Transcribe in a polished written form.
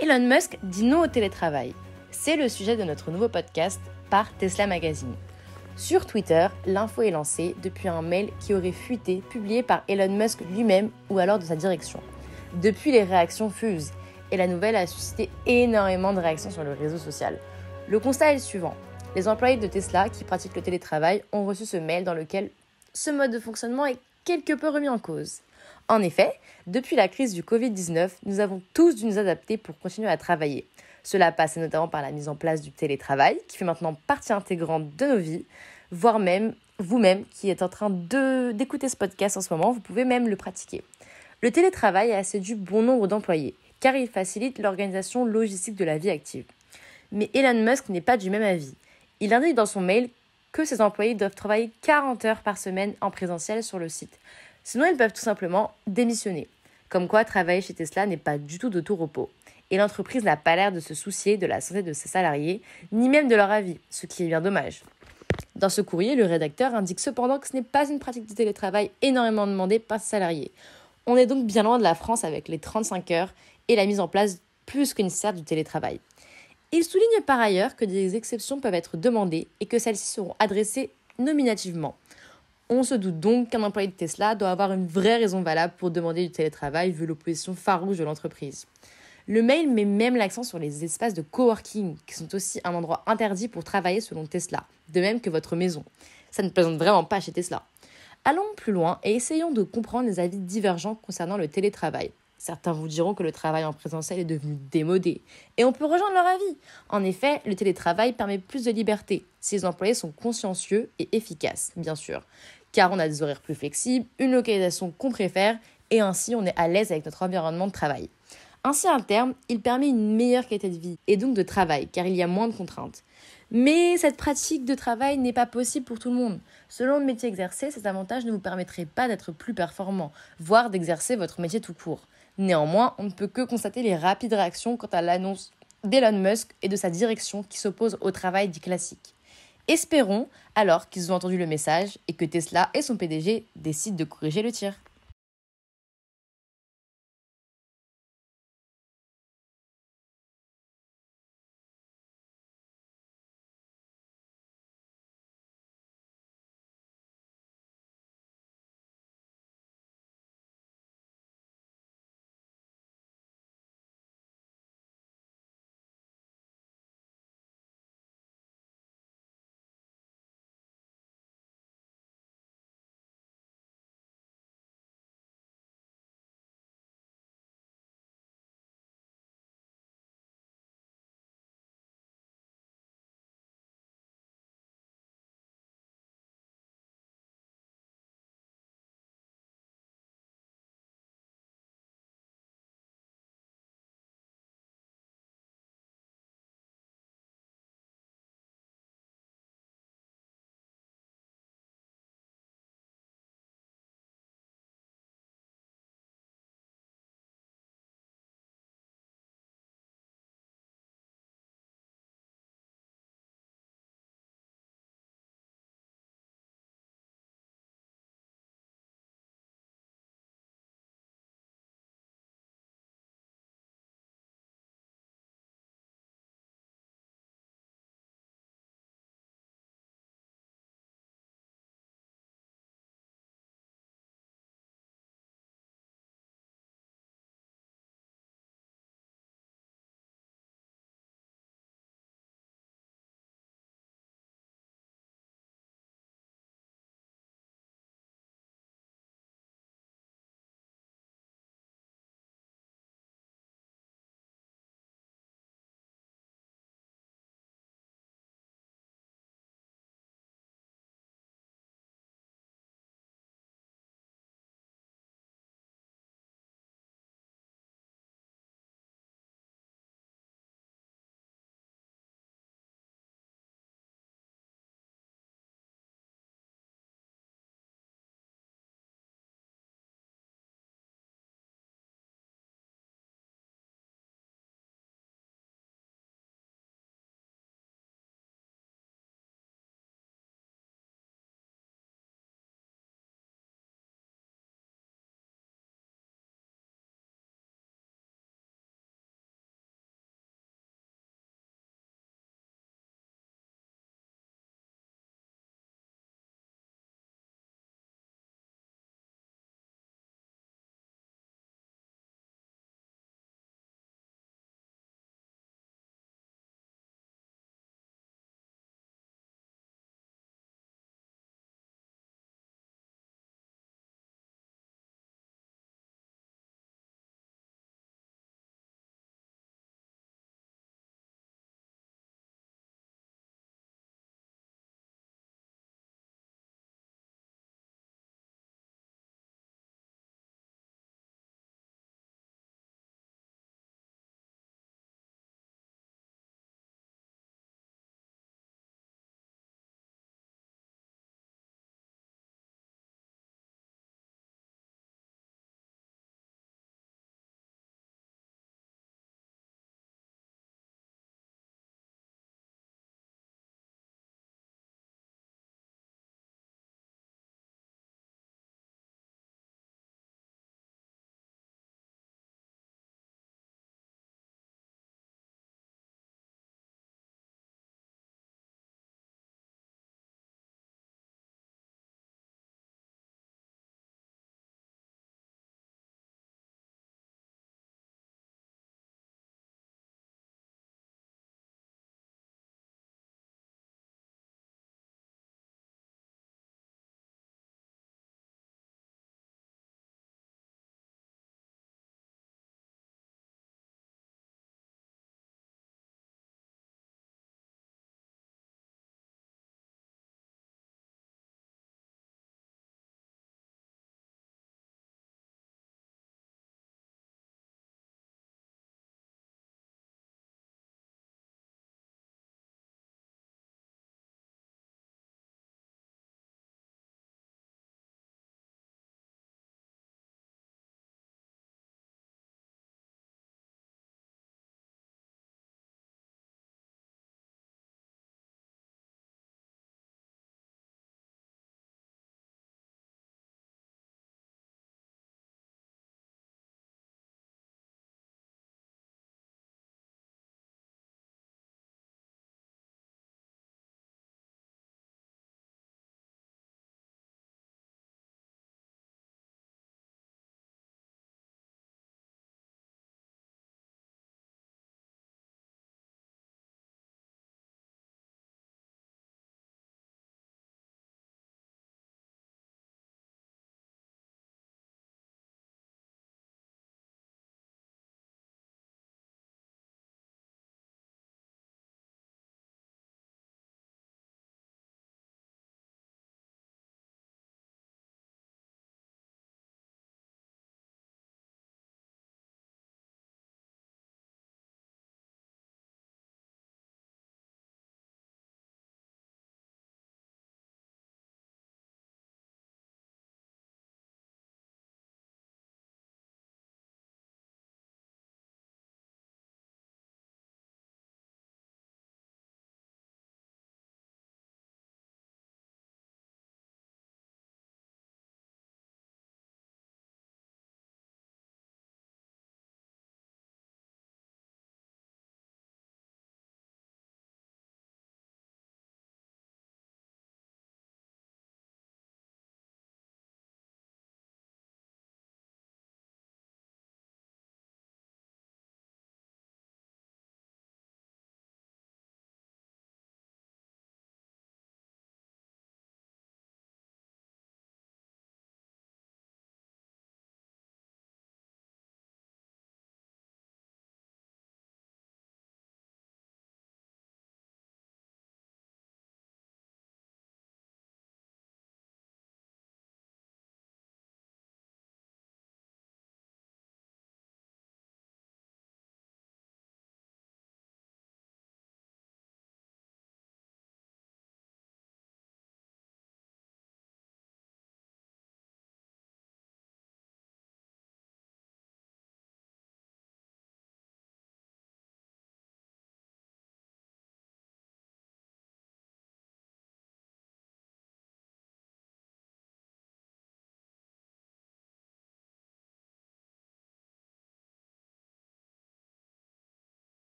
Elon Musk dit non au télétravail. C'est le sujet de notre nouveau podcast par Tesla Magazine. Sur Twitter, l'info est lancée depuis un mail qui aurait fuité, publié par Elon Musk lui-même ou alors de sa direction. Depuis, les réactions fusent et la nouvelle a suscité énormément de réactions sur le réseau social. Le constat est le suivant. Les employés de Tesla qui pratiquent le télétravail ont reçu ce mail dans lequel ce mode de fonctionnement est quelque peu remis en cause. En effet, depuis la crise du Covid-19, nous avons tous dû nous adapter pour continuer à travailler. Cela passe notamment par la mise en place du télétravail, qui fait maintenant partie intégrante de nos vies, voire même vous-même qui êtes en train d'écouter ce podcast en ce moment, vous pouvez même le pratiquer. Le télétravail a séduit bon nombre d'employés, car il facilite l'organisation logistique de la vie active. Mais Elon Musk n'est pas du même avis. Il indique dans son mail que ses employés doivent travailler 40 heures par semaine en présentiel sur le site. Sinon, ils peuvent tout simplement démissionner. Comme quoi, travailler chez Tesla n'est pas du tout de tout repos. Et l'entreprise n'a pas l'air de se soucier de la santé de ses salariés, ni même de leur avis, ce qui est bien dommage. Dans ce courrier, le rédacteur indique cependant que ce n'est pas une pratique de télétravail énormément demandée par ses salariés. On est donc bien loin de la France avec les 35 heures et la mise en place plus que nécessaire du télétravail. Il souligne par ailleurs que des exceptions peuvent être demandées et que celles-ci seront adressées nominativement. On se doute donc qu'un employé de Tesla doit avoir une vraie raison valable pour demander du télétravail vu l'opposition farouche de l'entreprise. Le mail met même l'accent sur les espaces de coworking, qui sont aussi un endroit interdit pour travailler selon Tesla, de même que votre maison. Ça ne plaisante vraiment pas chez Tesla. Allons plus loin et essayons de comprendre les avis divergents concernant le télétravail. Certains vous diront que le travail en présentiel est devenu démodé, et on peut rejoindre leur avis. En effet, le télétravail permet plus de liberté, si les employés sont consciencieux et efficaces, bien sûr. Car on a des horaires plus flexibles, une localisation qu'on préfère, et ainsi on est à l'aise avec notre environnement de travail. Ainsi, à terme, il permet une meilleure qualité de vie, et donc de travail, car il y a moins de contraintes. Mais cette pratique de travail n'est pas possible pour tout le monde. Selon le métier exercé, cet avantage ne vous permettrait pas d'être plus performant, voire d'exercer votre métier tout court. Néanmoins, on ne peut que constater les rapides réactions quant à l'annonce d'Elon Musk et de sa direction qui s'oppose au travail dit classique. Espérons alors qu'ils ont entendu le message et que Tesla et son PDG décident de corriger le tir.